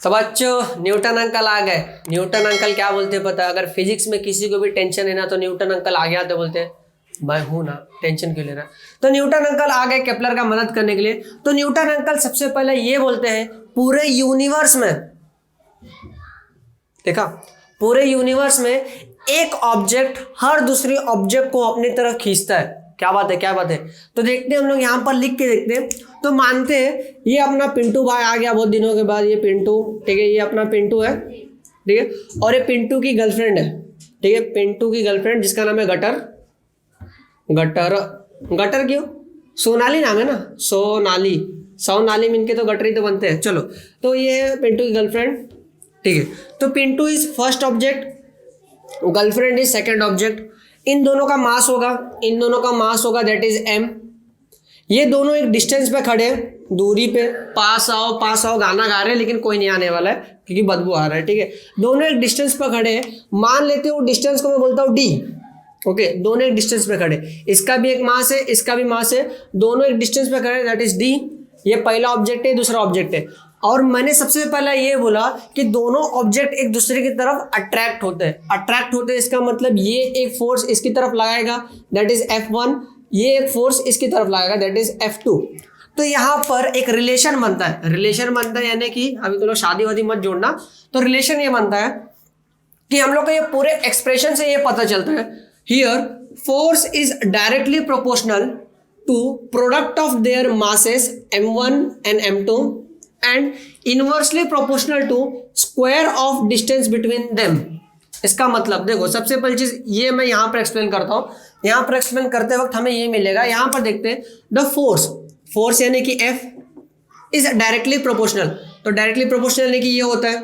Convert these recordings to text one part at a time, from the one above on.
तो बच्चों Newton uncle आ गए। न्यूटन अंकल क्या बोलते हैं पता है? अगर फिजिक्स में किसी को भी टेंशन है ना तो न्यूटन अंकल आगे आते बोलते हैं मैं हूं ना, टेंशन क्यों ले रहा। तो न्यूटन अंकल आ गए केपलर का मदद करने के लिए। तो न्यूटन अंकल सबसे पहले ये बोलते हैं पूरे यूनिवर्स में, देखा, पूरे यूनिवर्स में एक ऑब्जेक्ट हर दूसरी ऑब्जेक्ट को अपनी तरफ खींचता है। क्या बात है, क्या बात है। तो देखते हैं हम लोग यहाँ पर लिख के देखते हैं। तो मानते हैं ये अपना पिंटू भाई आ गया बहुत दिनों के बाद, ये पिंटू, ठीक है, ये अपना पिंटू है, ठीक है, और ये पिंटू की गर्लफ्रेंड है, ठीक है, पिंटू की गर्लफ्रेंड जिसका नाम है गटर। गटर, गटर क्यों? सोनाली नाम है ना, सोनाली, सोनाली मिलके तो गटर ही तो बनते हैं। चलो, तो ये है पिंटू की गर्लफ्रेंड, ठीक है। तो Pintu is first object, girlfriend is second object. इन दोनों का मास होगा, इन दोनों का मास होगा दैट इज m। ये दोनों एक डिस्टेंस पे खड़े हैं, दूरी पे, पास आओ गाना गा रहे हैं लेकिन कोई नहीं आने वाला है क्योंकि बदबू आ रहा है, ठीक है। दोनों एक डिस्टेंस पे खड़े हैं, मान लेते हो डिस्टेंस को मैं बोलता हूँ d, ओके। दोनों एक डिस्टेंस पे खड़े, इसका भी एक मास है, इसका भी मास है, दोनों एक डिस्टेंस पे खड़े दैट इज d। ये पहला ऑब्जेक्ट है, दूसरा ऑब्जेक्ट है। और मैंने सबसे पहला ये बोला कि दोनों ऑब्जेक्ट एक दूसरे की तरफ अट्रैक्ट होते हैं। अट्रैक्ट होते हैं इसका मतलब ये एक फोर्स इसकी तरफ लगाएगा दैट इज F1, ये एक फोर्स इसकी तरफ लगाएगा दैट इज F2। तो यहाँ पर एक रिलेशन बनता है, रिलेशन बनता है यानी कि अभी तो लोग शादी वादी मत जोड़ना, तो रिलेशन ये बनता है कि हम लोग को ये पूरे एक्सप्रेशन से ये पता चलता है here force is directly proportional to product of their masses M1 and M2 and inversely proportional to square of distance between them. इसका मतलब देखो, सबसे पहली चीज ये मैं यहाँ पर एक्सप्लेन करता हूँ। यहाँ पर एक्सप्लेन करते वक्त हमें ये मिलेगा, यहाँ पर देखते हैं द फोर्स, फोर्स यानी कि F इज डायरेक्टली प्रोपोर्शनल। तो डायरेक्टली प्रोपोर्शनल यानी कि ये होता है,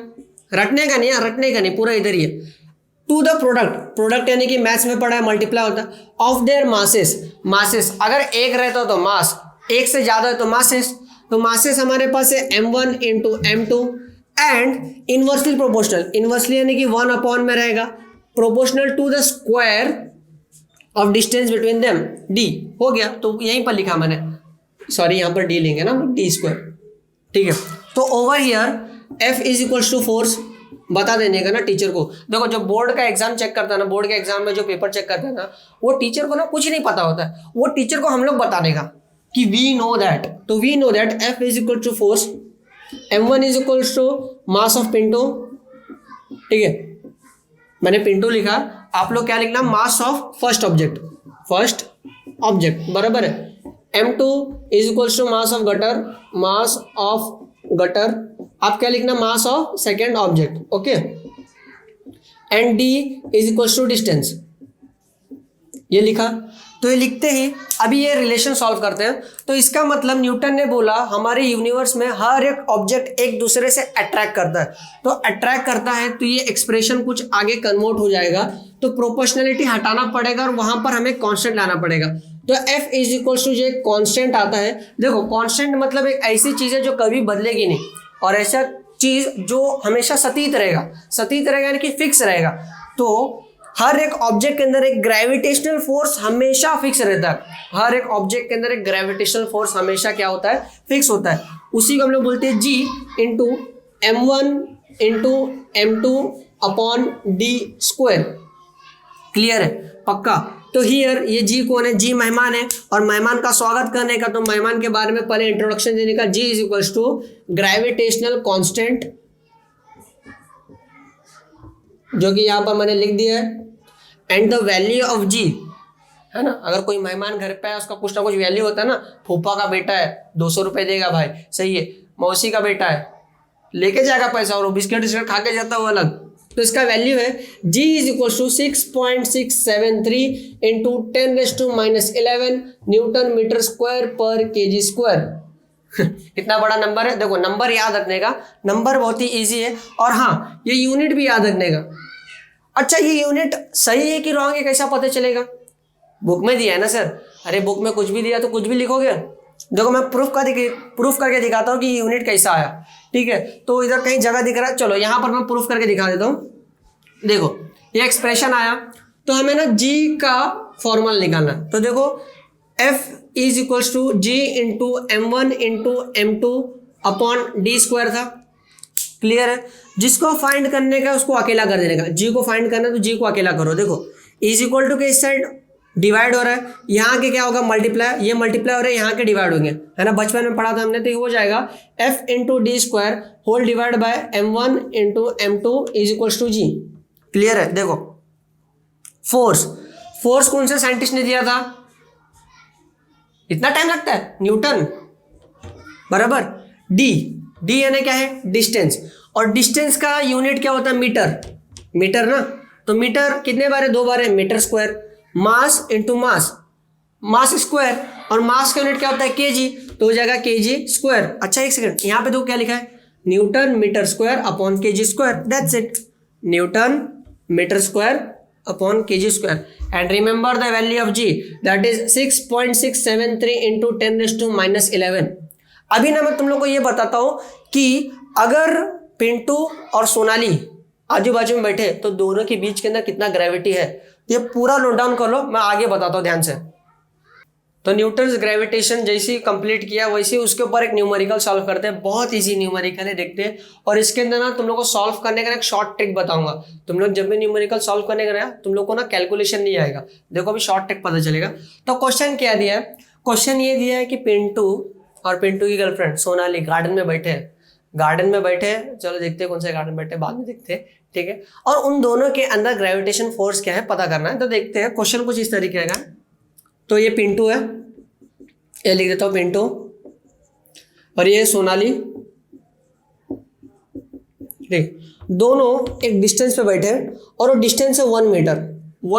रटने का नहीं, रटने का नहीं, पूरा इधर ही है, टू द प्रोडक्ट, प्रोडक्ट यानी कि मैथ्स में पढ़ा है मल्टीप्लाई होता है, ऑफ देयर मासेस, मासेस अगर एक रहता हो तो मास, एक से ज्यादा है तो मासेस। तो मासेस हमारे पास है M1 into M2 and inversely proportional, inversely यानी कि 1 में रहेगा, proportional to the square of distance between them, d हो गया। तो यहीं पर लिखा मैंने, सॉरी यहाँ पर d लेंगे ना, d स्क्वायर, ठीक है। तो over here F is equals to force, बता देने का ना टीचर को। देखो जब बोर्ड का एग्जाम चेक करता है ना, बोर्ड के एग्जाम में जो पेपर चेक करता है ना, वो टीचर को ना कुछ नहीं पता होता है, वो टीचर को हम लोग बता देगा कि वी नो दैट। तो we know that F is equal to force, M1 is equal to mass of Pinto, ठीक है, मैंने पिंटो लिखा, आप लोग क्या लिखना, mass of first object, first object बराबर है। M2 is equal to mass of gutter, mass of gutter, आप क्या लिखना, mass of second object, okay. And D is equal to distance, ये लिखा। तो ये लिखते ही अभी ये रिलेशन सॉल्व करते हैं। तो इसका मतलब न्यूटन ने बोला हमारे यूनिवर्स में हर एक ऑब्जेक्ट एक दूसरे से अट्रैक्ट करता है। तो अट्रैक्ट करता है तो ये एक्सप्रेशन कुछ आगे कन्वर्ट हो जाएगा, तो प्रोपोर्शनलिटी हटाना पड़ेगा और वहां पर हमें कांस्टेंट लाना पड़ेगा। तो F इज इक्वल टू जो कांस्टेंट आता है, देखो कांस्टेंट मतलब एक ऐसी चीज है जो कभी बदलेगी नहीं, और ऐसा चीज जो हमेशा सतीत रहेगा, सतीत रहेगा यानी कि फिक्स रहेगा। तो हर एक ऑब्जेक्ट के अंदर एक ग्रेविटेशनल फोर्स हमेशा फिक्स रहता है, हर एक ऑब्जेक्ट के अंदर एक ग्रेविटेशनल फोर्स हमेशा क्या होता है, फिक्स होता है। उसी को हम लोग बोलते हैं G into M1 into M2 upon D square. Clear है, पक्का। तो हियर ये G कौन है, G मेहमान है, और मेहमान का स्वागत करने का, तो मेहमान के बारे में पहले इंट्रोडक्शन देने का, G is equals to gravitational constant, जो कि यहाँ पर मैंने लिख दिया है, and the value of G, है ना। अगर कोई मेहमान घर पे है उसका कुछ ना कुछ वैल्यू होता है ना, फूफा का बेटा है 200 रुपये देगा भाई, सही है, मौसी का बेटा है लेके जाएगा पैसा और वो बिस्किट विस्किट खा के जाता है वो अलग। तो इसका वैल्यू है G is equal to 6.673 into 10⁻11 newton metre square पर kg स्क्वायर। कितना बड़ा नंबर है, देखो नंबर याद रखने का, नंबर बहुत ही इजी है, और हाँ ये यूनिट भी याद रखने का। अच्छा ये यूनिट सही है कि रॉन्ग है कैसा पता चलेगा, बुक में दिया है ना सर। अरे बुक में कुछ भी दिया तो कुछ भी लिखोगे, देखो मैं प्रूफ करके दिखाता हूँ कि यूनिट कैसा आया, ठीक है। तो इधर कहीं जगह दिख रहा है, चलो यहाँ पर मैं प्रूफ करके दिखा देता हूँ। देखो ये एक्सप्रेशन आया, तो हमें ना G का फॉर्मूला निकालना, तो देखो F is equals to G into M1 into M2 upon D square था, क्लियर है? जिसको फाइंड करने का उसको अकेला कर देने का, जी को फाइंड करना है तो जी को अकेला करो। देखो इज इक्वल टू के इस साइड डिवाइड हो रहा है, यहाँ के क्या होगा मल्टीप्लाई, ये मल्टीप्लाई हो रहा है, यहाँ के डिवाइड होंगे, है ना, बचपन में पढ़ा था हमने। तो ये हो जाएगा F into D square whole divide by m1 into m2 is equal to G. Clear है? देखो फोर्स कौन से साइंटिस्ट ने दिया था? इतना टाइम लगता है? न्यूटन, बराबर। डी यानी क्या है? डिस्टेंस, और डिस्टेंस का यूनिट क्या होता है? मीटर ना। तो मीटर कितने बार है? 2 बार है, metre square. Mass into mass square, और मास का यूनिट क्या होता है? केजी, तो हो जाएगा केजी स्क्वायर। अच्छा एक सेकंड, यहाँ पे देखो क्या लिखा है? Newton metre square upon kg square, that's it. Newton metre square upon kg square, and remember the value of G, that is 6.673 into 10⁻11। अभी ना मैं तुम लोग को ये बताता हूँ कि अगर पिंटू और सोनाली आजू बाजू में बैठे तो दोनों के बीच के अंदर कितना ग्रेविटी है। ये पूरा नोट डाउन कर लो, मैं आगे बताता हूँ ध्यान से। तो न्यूटन्स ग्रेविटेशन जैसे ही कंप्लीट किया वैसे ही उसके ऊपर एक न्यूमेरिकल सॉल्व करते हैं, बहुत इजी न्यूमेरिकल है, देखते हैं। और इसके अंदर ना तुम लोग को सॉल्व करने का एक शॉर्ट ट्रिक बताऊंगा। तुम लोग जब भी न्यूमेरिकल सॉल्व करने का तुम लोग को ना कैलकुलेशन नहीं आएगा, देखो अभी शॉर्ट ट्रिक पता चलेगा। तो क्वेश्चन क्या दिया है? क्वेश्चन ये दिया है कि पिंटू और पिंटू की गर्लफ्रेंड सोनाली गार्डन में बैठे हैं, चलो देखते हैं कौन से गार्डन बैठे, बाद में देखते हैं, ठीक है। और उन दोनों के अंदर ग्रेविटेशन फोर्स क्या है पता करना है। तो देखते हैं, क्वेश्चन कुछ इस तरीके का। तो ये पिंटू है, ये लिख देता हूं पिंटू, और ये सोनाली, ठीक। दोनों एक डिस्टेंस पे बैठे हैं और वो डिस्टेंस है 1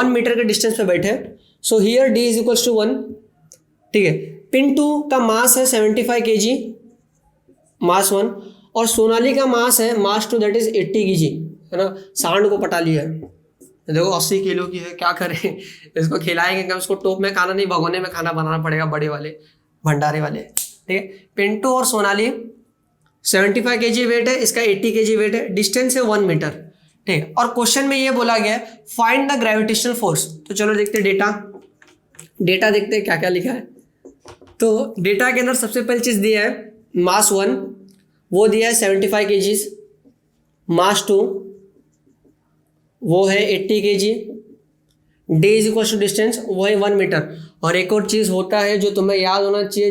मीटर के डिस्टेंस पे बैठे हैं। So here D is equals to 1, ठीक है। पिंटू का मास है 75 kg, मास 1, और सोनाली का मास है मास 2 दैट इज 80 kg, है ना। सांड को पटा लिया है, देखो 80 किलो की है, क्या करें इसको खिलाएंगे क्या? उसको टोप में खाना नहीं, भगोने में खाना बनाना पड़ेगा, बड़े वाले भंडारे वाले, ठीक है। पिंटू और सोनाली 75 kg वेट है, इसका 80 kg वेट है, डिस्टेंस है 1 मीटर, ठीक है। और क्वेश्चन में ये बोला गया है फाइंड द ग्रेविटेशनल फोर्स। तो चलो देखते हैं डेटा देखते हैं क्या क्या लिखा है। तो डेटा के अंदर सबसे पहली चीज दिया है मास 1, वो दिया है 75 kg, मास 2 वो है 80 kg, D is equal to distance वो है 1 मीटर। और एक और चीज़ होता है जो तुम्हें याद होना चाहिए,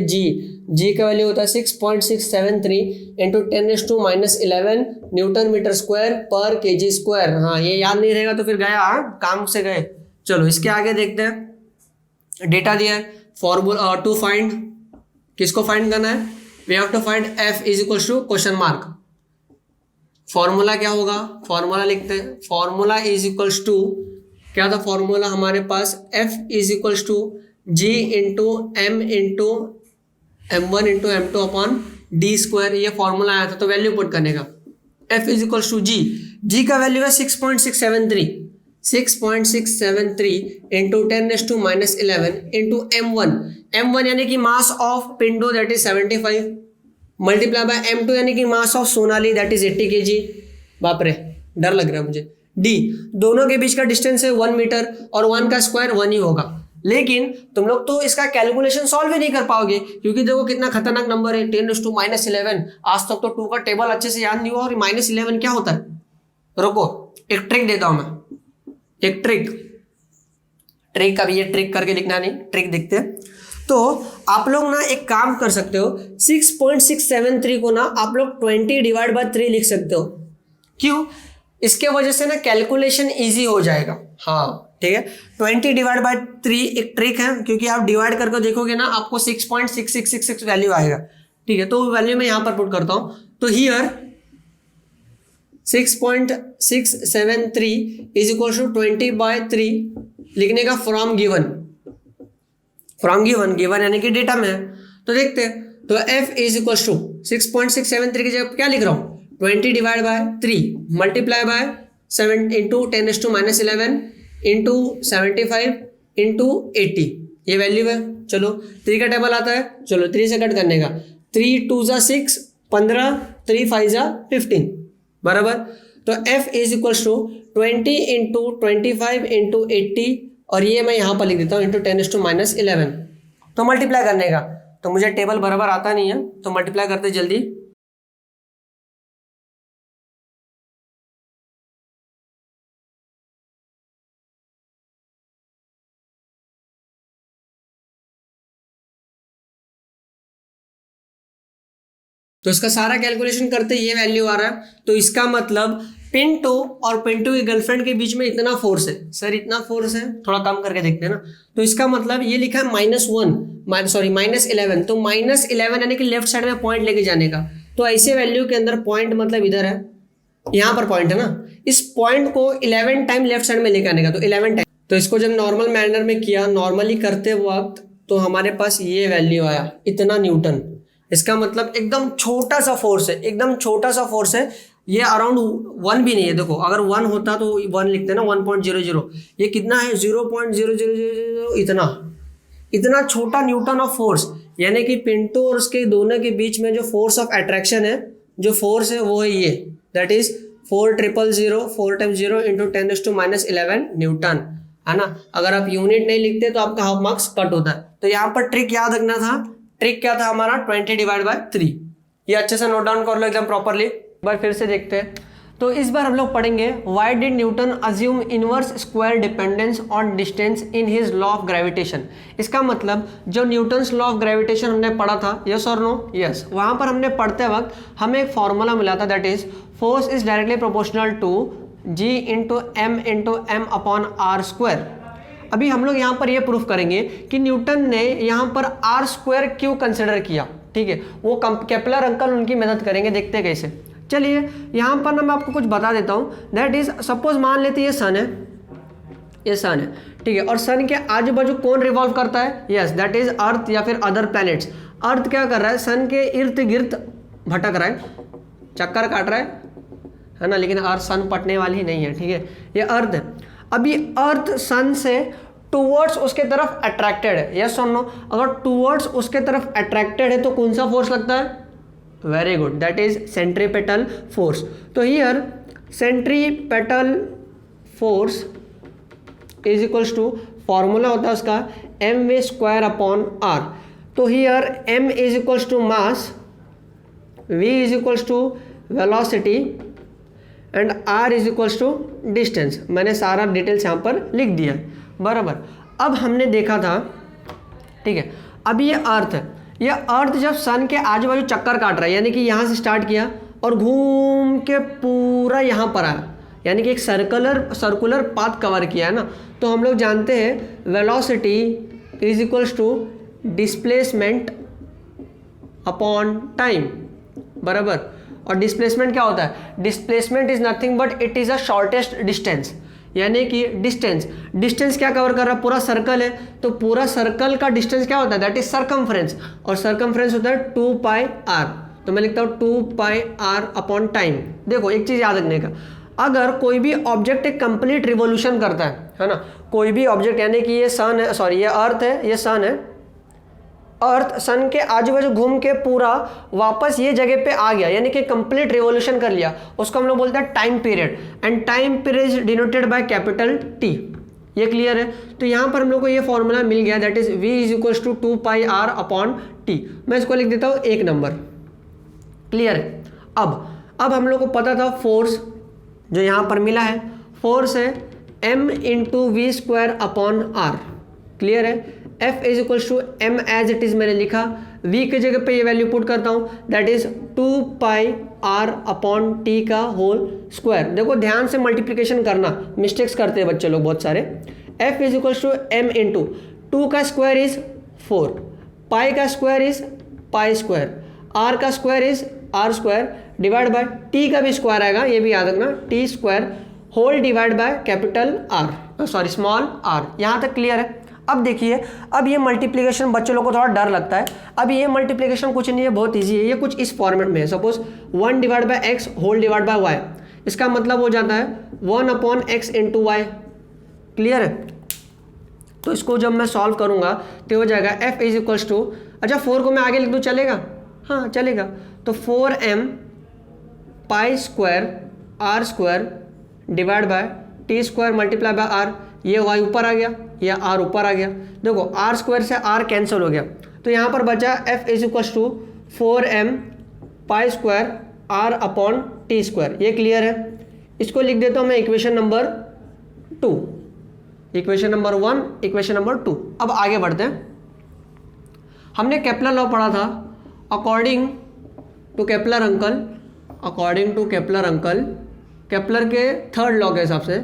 जी का वैल्यू होता है 6.673 इंटू 10⁻11 न्यूटन मीटर स्क्वायर पर केजी स्क्वायर। हाँ ये याद नहीं रहेगा तो फिर गया, काम से गए। चलो इसके आगे देखते हैं, डेटा दिया है फॉर्मूला टू फाइंड, किसको फाइंड करना है? We have to find F is equal to question mark. Formula क्या होगा? फॉर्मूला लिखते हैं, फॉर्मूला इज इक्वल्स टू, क्या था फॉर्मूला हमारे पास? F is equals to G into M into m1 into m2 upon D square, ये formula आया था। तो वैल्यू पुट करने का, F is equals to G का वैल्यू है 6.673 इंटू 10⁻11 इंटू m1 यानी कि मास ऑफ पिंडो that is 75 multiply by m2 यानी कि mass of Sonali that is 80 kg। बाप रे डर लग रहा है मुझे। डी, दोनों के बीच का डिस्टेंस है 1 मीटर और 1 का स्क्वायर 1 ही होगा। लेकिन तुम लोग तो इसका कैलकुलेशन सॉल्व ही नहीं कर पाओगे, क्योंकि देखो कितना खतरनाक नंबर है 10⁻11। आज तक तो 2 का टेबल अच्छे से याद नहीं हुआ, और -11 क्या होता है? रुको एक ट्रिक देता हूं मैं, एक ट्रिक अभी ये ट्रिक करके लिखना नहीं, ट्रिक देखते हैं। तो आप लोग ना एक काम कर सकते हो, 6.673 को ना आप लोग 20/3 लिख सकते हो। क्यों? इसके वजह से ना कैलकुलेशन इजी हो जाएगा। हाँ ठीक है, 20/3 एक ट्रिक है, क्योंकि आप डिवाइड करके देखोगे ना आपको 6.6666 वैल्यू आएगा, ठीक है। तो वैल्यू मैं यहाँ पर पुट करता हूँ। तो हियर 6.673 इज इक्वल टू 20/3 लिखने का फ्रॉम गिवन यानी कि डेटा में है। तो देखते हैं, तो f इज इक्वल टू 6.673 की जगह क्या लिख रहा हूँ? 20/3 multiply by 7 into 10⁻11 into 75 into 80, ये वैल्यू है। चलो 3 का टेबल आता है, चलो 3 से कट करने का, 3 2 ज़ा 6 15, 3 5 ज़ा 15 बराबर। तो f is equal to 20 into 25 into 80, और ये मैं यहाँ पर लिख देता हूँ इंटू 10⁻11। तो मल्टीप्लाई करने का, तो मुझे टेबल बराबर आता नहीं है, तो मल्टीप्लाई करते जल्दी। तो इसका सारा कैलकुलेशन करते ये वैल्यू आ रहा है। तो इसका मतलब पिंटू और पिंटू की गर्लफ्रेंड के बीच में इतना फोर्स है। सर इतना फोर्स है, थोड़ा कम करके देखते हैं ना। तो इसका मतलब ये लिखा है -11, तो -11 यानी कि लेफ्ट साइड में पॉइंट लेके जाने का। तो ऐसे वैल्यू के अंदर पॉइंट मतलब इधर है, यहाँ पर पॉइंट है ना, इस पॉइंट को 11 टाइम लेफ्ट साइड में लेके आने का। तो 11 टाइम, तो इसको जब नॉर्मल मैनर में किया, नॉर्मली करते वक्त, तो हमारे पास ये वैल्यू आया इतना न्यूटन। इसका मतलब एकदम छोटा सा फोर्स है, एकदम छोटा सा फोर्स है। ये अराउंड 1 भी नहीं है। देखो अगर 1 होता तो 1 लिखते ना, 1.00। ये कितना है 0.0000, इतना छोटा न्यूटन ऑफ फोर्स। यानी कि पिंटू और उसके दोनों के बीच में जो फोर्स ऑफ अट्रैक्शन है, जो फोर्स है वो है ये, दैट इज 4,000 4 × 10 × 10⁻11 न्यूटन, है ना। अगर आप यूनिट नहीं लिखते तो आपका हाफ मार्क्स कट होता है। तो यहाँ पर ट्रिक याद रखना था। ट्रिक क्या था हमारा, 20/3। ये अच्छे से नोट डाउन कर लो एकदम प्रॉपरली। एक बार फिर से देखते हैं। तो इस बार हम लोग पढ़ेंगे why did Newton assume inverse square dependence on distance in his law of gravitation. इसका मतलब जो न्यूटन्स लॉ ऑफ ग्रेविटेशन हमने पढ़ा था, यस और नो, यस, वहाँ पर हमने पढ़ते वक्त हमें एक फॉर्मूला मिला था, that is force is directly proportional to G × M/m/r²। अभी हम लोग यहाँ पर ये प्रूफ करेंगे कि न्यूटन ने यहाँ पर r² क्यों कंसिडर किया, ठीक है। वो केपलर अंकल उनकी मदद करेंगे, देखते हैं कैसे। चलिए यहाँ पर ना मैं आपको कुछ बता देता हूँ। दैट इज सपोज मान लेते ये सन है, ये सन है, ठीक है। और सन के आजू बाजू कौन रिवॉल्व करता है, यस, दैट इज अर्थ या फिर अदर प्लैनेट्स। अर्थ क्या कर रहा है, सन के इर्द गिर्द भटक रहा है, चक्कर काट रहा है ना, लेकिन अर्थ सन पटने वाली ही नहीं है, ठीक है। ये अर्थ है। अभी अर्थ सन से टूवर्ड्स उसके तरफ अट्रैक्टेड है, यस और नो। अगर टूवर्ड्स उसके तरफ अट्रैक्टेड है तो कौन सा फोर्स लगता है, very good, that is centripetal force. तो here centripetal force is equals to, formula होता है उसका mv²/r। तो here m is equals to mass, v is equals to velocity and r is equals to distance. मैंने सारा details यहाँ पर लिख दिया बराबर। अब हमने देखा था, ठीक है, अब ये अर्थ है, ये अर्थ जब सन के आजू बाजू चक्कर काट रहा है, यानी कि यहाँ से स्टार्ट किया और घूम के पूरा यहाँ पर आया, यानी कि एक सर्कुलर पाथ कवर किया है ना। तो हम लोग जानते हैं velocity is equals to displacement upon time, बराबर। और डिस्प्लेसमेंट क्या होता है, displacement is nothing but it is a shortest distance. यानी कि डिस्टेंस क्या कवर कर रहा है, पूरा सर्कल है, तो पूरा सर्कल का डिस्टेंस क्या होता है, दैट इज सर्कमफ्रेंस, और सर्कमफ्रेंस होता है 2πr। तो मैं लिखता हूँ 2πr अपॉन टाइम। देखो एक चीज़ याद रखने का, अगर कोई भी ऑब्जेक्ट एक कंप्लीट रिवोल्यूशन करता है ना, कोई भी ऑब्जेक्ट, यानी कि ये सन है, सॉरी ये अर्थ है, ये सन है, अर्थ सन के आजू बाजू घूम के पूरा वापस ये जगह पे आ गया, यानी कि कंप्लीट रिवोल्यूशन कर लिया, उसको हम लोग बोलते हैं time period. And time period is denoted by capital T। ये क्लियर है। तो यहाँ पर हम लोग को ये फॉर्मूला मिल गया, that is v is equals to 2πr upon T। मैं इसको लिख देता हूँ 1 नंबर, क्लियर है। अब हम लोग को पता था फोर्स जो यहाँ पर मिला है, फोर्स है m × v²/r, क्लियर है। F is equals to m as it is मैंने लिखा, v की जगह पे ये वैल्यू पुट करता हूँ, that is 2πr upon t का होल स्क्वायर। देखो ध्यान से मल्टीप्लिकेशन करना, मिस्टेक्स करते हैं बच्चे लोग बहुत सारे। F is equals to m × 2 का स्क्वायर इज 4, पाई का स्क्वायर इज π², r का square is r² divide by t का भी स्क्वायर आएगा, ये भी याद रखना, t² whole divide by capital R, sorry small r। यहाँ तक क्लियर है। अब देखिए, अब ये मल्टीप्लिकेशन बच्चों लोग को थोड़ा डर लगता है। अब ये मल्टीप्लिकेशन कुछ नहीं है, बहुत इजी है। ये कुछ इस फॉर्मेट में है, suppose 1 divide by x whole divide by y, इसका मतलब हो जाता है 1 अपॉन x × y, क्लियर है। तो इसको जब मैं सॉल्व करूंगा तो हो जाएगा f इज इक्वल्स टू, अच्छा 4 को मैं आगे लिख दूँ, चलेगा, हाँ चलेगा। तो 4m π² r² divide bye t² multiply by r, ये y ऊपर आ गया, या r ऊपर आ गया। देखो r² से r कैंसिल हो गया, तो यहाँ पर बचा f is equals to 4m π² r upon t²। ये क्लियर है। इसको लिख देता हूँ मैं equation number 2, equation number 1, equation number 2। अब आगे बढ़ते हैं। हमने केपलर लॉ पढ़ा था, according to Kepler uncle, according to Kepler uncle, Kepler के थर्ड लॉ के हिसाब से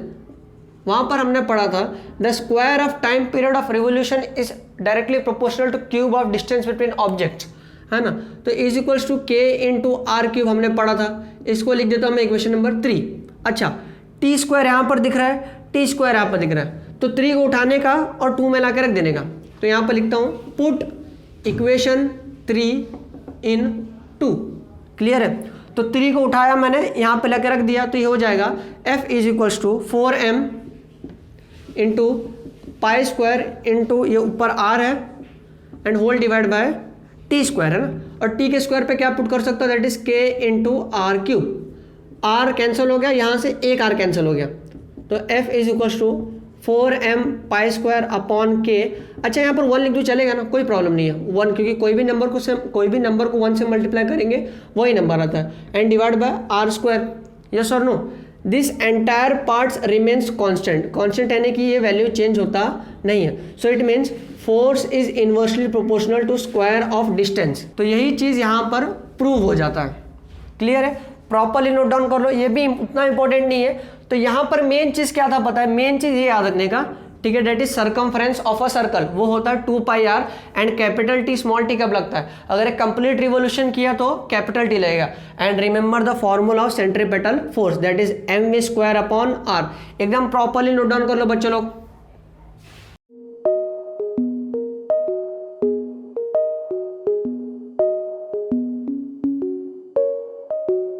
वहाँ पर हमने पढ़ा था the square of time period of revolution is directly proportional to cube of distance between objects, है ना। तो is equals to K into R cube हमने पढ़ा था, इसको लिख देता हूँ मैं इक्वेशन नंबर 3। अच्छा, टी स्क्वायर यहाँ पर दिख रहा है, टी स्क्वायर यहाँ पर दिख रहा है, तो 3 को उठाने का और 2 में ला के रख देने का। तो यहाँ पर लिखता हूँ पुट इक्वेशन 3 इन 2, क्लियर है। तो 3 को उठाया मैंने, यहाँ पे लाके रख दिया, तो ये हो जाएगा f is equals to 4m into pi square into ये ऊपर r है and whole divide by T square, है ना। और टी के स्क्वायर पे क्या पुट कर सकता हूँ, that is k into R cube. r cancel हो गया, यहाँ से एक r कैंसिल हो गया, तो f is equals to 4m pi square upon k। अच्छा, यहाँ पर 1 लिख दूँ चलेगा ना, कोई प्रॉब्लम नहीं है 1, क्योंकि कोई भी नंबर को 1 से मल्टीप्लाई करेंगे वही नंबर आता है, and divide by R square, yes और no. This entire parts remains constant, constant यानी कि ये वैल्यू चेंज होता नहीं है। So it means force is inversely proportional to square of distance. तो यही चीज़ यहाँ पर प्रूव हो जाता है, क्लियर है। प्रॉपरली नोट डाउन कर लो, ये भी उतना इंपॉर्टेंट नहीं है। तो यहाँ पर मेन चीज़ क्या था पता है, मेन चीज़ ये याद रखने का, ठीक है, that is circumference of a circle, वो होता है 2 pi R and capital T small T कब लगता है, अगर एक कंप्लीट रिवोल्यूशन किया तो कैपिटल टी लगेगा। And remember the formula of centripetal force, that is M V square upon R. एकदम प्रॉपरली नोट डाउन कर लो बच्चों लोग।